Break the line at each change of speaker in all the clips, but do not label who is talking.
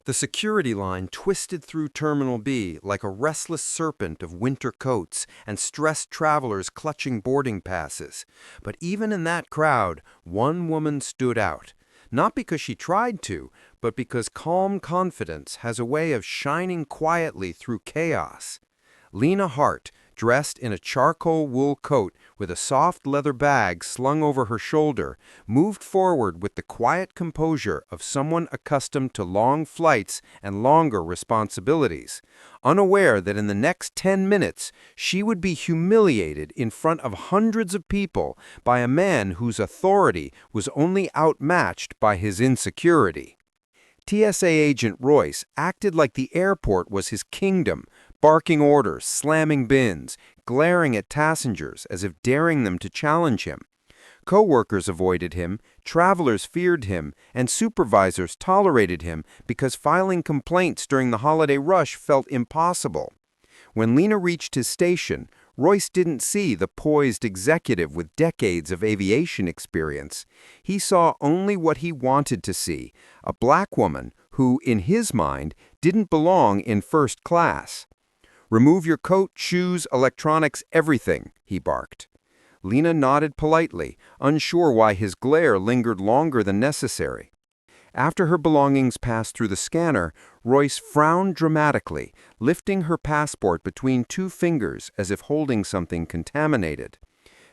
The security line twisted through Terminal B like a restless serpent of winter coats and stressed travelers clutching boarding passes. But even in that crowd, one woman stood out. Not because she tried to, but because calm confidence has a way of shining quietly through chaos. Lena Hart, dressed in a charcoal wool coat with a soft leather bag slung over her shoulder, moved forward with the quiet composure of someone accustomed to long flights and longer responsibilities, unaware that in the next 10 minutes she would be humiliated in front of hundreds of people by a man whose authority was only outmatched by his insecurity. TSA agent Royce acted like the airport was his kingdom, barking orders, slamming bins, glaring at passengers as if daring them to challenge him. Co-workers avoided him, travelers feared him, and supervisors tolerated him because filing complaints during the holiday rush felt impossible. When Lena reached his station, Royce didn't see the poised executive with decades of aviation experience. He saw only what he wanted to see, a black woman who, in his mind, didn't belong in first class. "Remove your coat, shoes, electronics, everything," he barked. Lena nodded politely, unsure why his glare lingered longer than necessary. After her belongings passed through the scanner, Royce frowned dramatically, lifting her passport between two fingers as if holding something contaminated.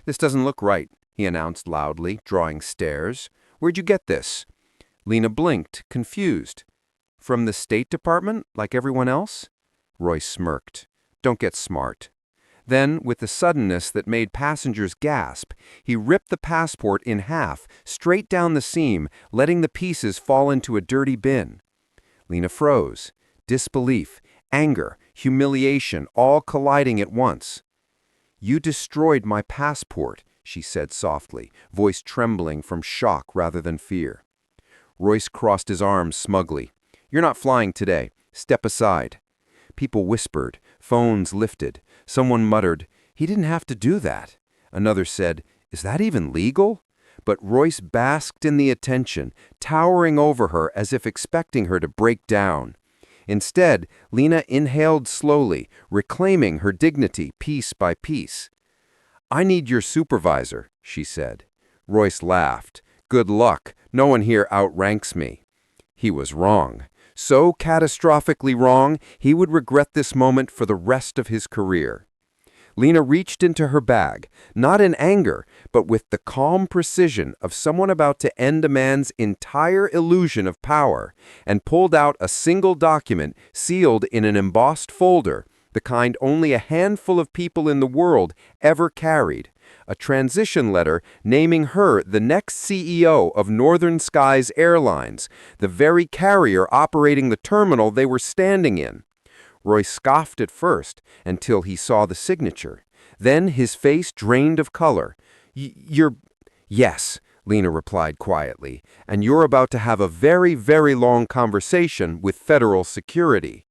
"This doesn't look right," he announced loudly, drawing stares. "Where'd you get this?" Lena blinked, confused. "From the State Department, like everyone else?" Royce smirked. "Don't get smart." Then, with the suddenness that made passengers gasp, he ripped the passport in half, straight down the seam, letting the pieces fall into a dirty bin. Lena froze. Disbelief, anger, humiliation, all colliding at once. "You destroyed my passport," she said softly, voice trembling from shock rather than fear. Royce crossed his arms smugly. "You're not flying today. Step aside." People whispered, phones lifted. Someone muttered, "He didn't have to do that." Another said, "Is that even legal?" But Royce basked in the attention, towering over her as if expecting her to break down. Instead, Lena inhaled slowly, reclaiming her dignity piece by piece. "I need your supervisor," she said. Royce laughed. "Good luck. No one here outranks me." He was wrong. So catastrophically wrong, he would regret this moment for the rest of his career. Lena reached into her bag, not in anger, but with the calm precision of someone about to end a man's entire illusion of power, and pulled out a single document sealed in an embossed folder, the kind only a handful of people in the world ever carried. A transition letter naming her the next CEO of Northern Skies Airlines, the very carrier operating the terminal they were standing in. Royce scoffed at first until he saw the signature. Then his face drained of color. "You're—" "Yes," Lena replied quietly, "and you're about to have a very, very long conversation with federal security."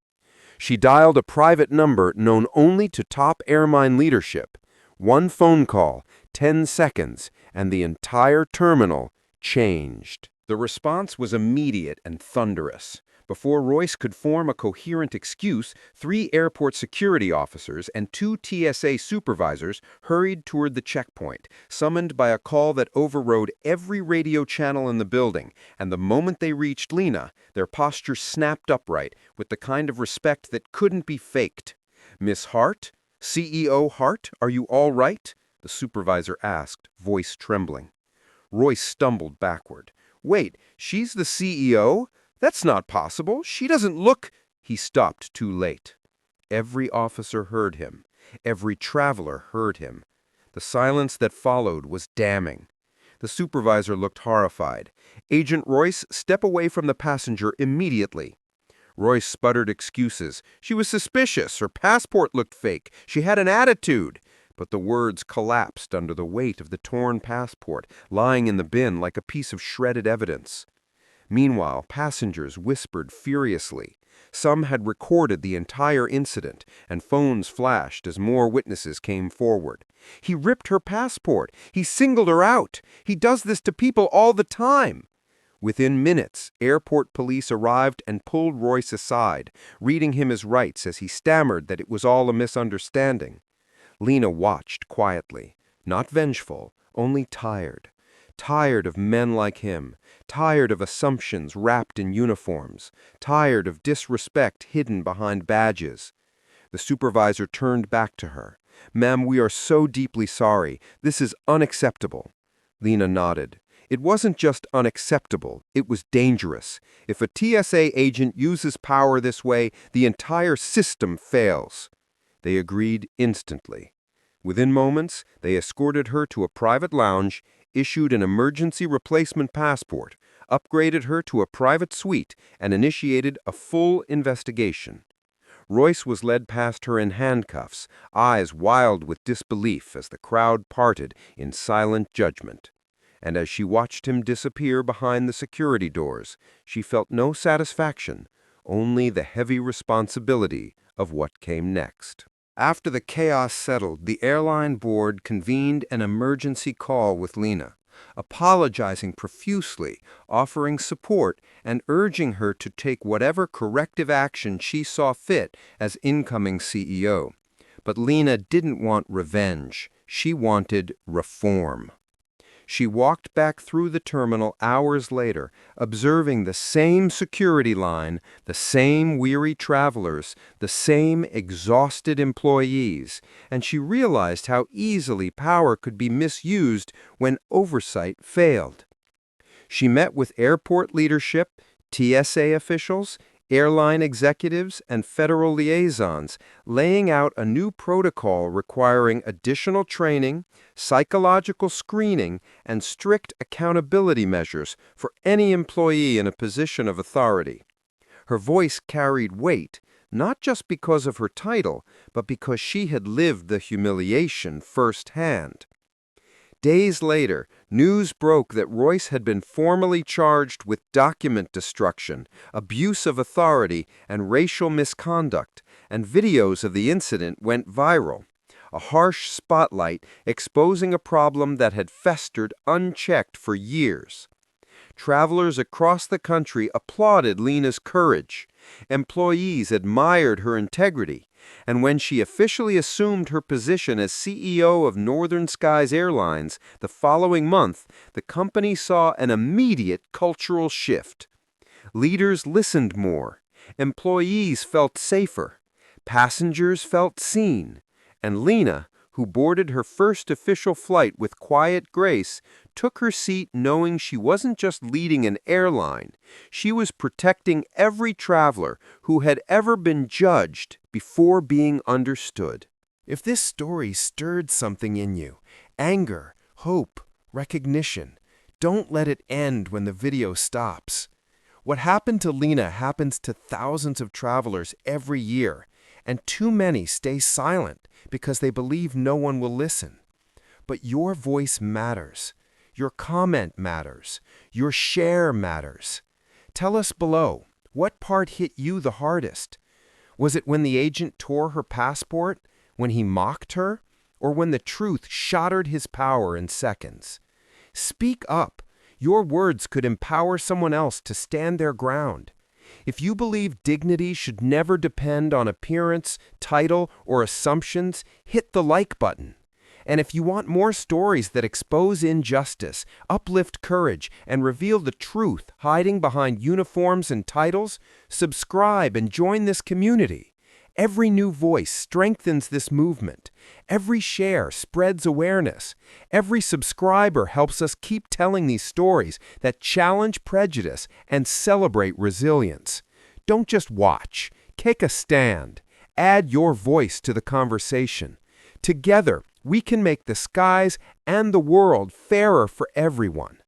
She dialed a private number known only to top airline leadership. One phone call, 10 seconds, and the entire terminal changed. The response was immediate and thunderous. Before Royce could form a coherent excuse, 3 airport security officers and 2 TSA supervisors hurried toward the checkpoint, summoned by a call that overrode every radio channel in the building, and the moment they reached Lena, their posture snapped upright with the kind of respect that couldn't be faked. "Miss Hart? CEO Hart, are you all right?" the supervisor asked, voice trembling. Royce stumbled backward. "Wait, she's the CEO? That's not possible. She doesn't look—" He stopped too late. Every officer heard him. Every traveler heard him. The silence that followed was damning. The supervisor looked horrified. "Agent Royce, step away from the passenger immediately." Royce sputtered excuses. "She was suspicious. Her passport looked fake. She had an attitude." But the words collapsed under the weight of the torn passport, lying in the bin like a piece of shredded evidence. Meanwhile, passengers whispered furiously. Some had recorded the entire incident, and phones flashed as more witnesses came forward. "He ripped her passport. He singled her out. He does this to people all the time." Within minutes, airport police arrived and pulled Royce aside, reading him his rights as he stammered that it was all a misunderstanding. Lena watched quietly, not vengeful, only tired. Tired of men like him, tired of assumptions wrapped in uniforms, tired of disrespect hidden behind badges. The supervisor turned back to her. "Ma'am, we are so deeply sorry. This is unacceptable." Lena nodded. It wasn't just unacceptable, it was dangerous. If a TSA agent uses power this way, the entire system fails. They agreed instantly. Within moments, they escorted her to a private lounge, issued an emergency replacement passport, upgraded her to a private suite, and initiated a full investigation. Royce was led past her in handcuffs, eyes wild with disbelief as the crowd parted in silent judgment. And as she watched him disappear behind the security doors, she felt no satisfaction, only the heavy responsibility of what came next. After the chaos settled, the airline board convened an emergency call with Lena, apologizing profusely, offering support, and urging her to take whatever corrective action she saw fit as incoming CEO. But Lena didn't want revenge. She wanted reform. She walked back through the terminal hours later, observing the same security line, the same weary travelers, the same exhausted employees, and she realized how easily power could be misused when oversight failed. She met with airport leadership, TSA officials, airline executives, and federal liaisons, laying out a new protocol requiring additional training, psychological screening, and strict accountability measures for any employee in a position of authority. Her voice carried weight, not just because of her title, but because she had lived the humiliation firsthand. Days later, news broke that Royce had been formally charged with document destruction, abuse of authority, and racial misconduct, and videos of the incident went viral. A harsh spotlight exposing a problem that had festered unchecked for years. Travelers across the country applauded Lena's courage. Employees admired her integrity. And when she officially assumed her position as CEO of Northern Skies Airlines the following month, the company saw an immediate cultural shift. Leaders listened more. Employees felt safer. Passengers felt seen. And Lena, who boarded her first official flight with quiet grace, took her seat knowing she wasn't just leading an airline. She was protecting every traveler who had ever been judged before being understood. If this story stirred something in you, anger, hope, recognition, don't let it end when the video stops. What happened to Lena happens to thousands of travelers every year, and too many stay silent because they believe no one will listen. But your voice matters. Your comment matters. Your share matters. Tell us below, what part hit you the hardest? Was it when the agent tore her passport, when he mocked her, or when the truth shattered his power in seconds? Speak up. Your words could empower someone else to stand their ground. If you believe dignity should never depend on appearance, title, or assumptions, hit the like button. And if you want more stories that expose injustice, uplift courage, and reveal the truth hiding behind uniforms and titles, subscribe and join this community. Every new voice strengthens this movement. Every share spreads awareness. Every subscriber helps us keep telling these stories that challenge prejudice and celebrate resilience. Don't just watch. Take a stand. Add your voice to the conversation. Together, we can make the skies and the world fairer for everyone.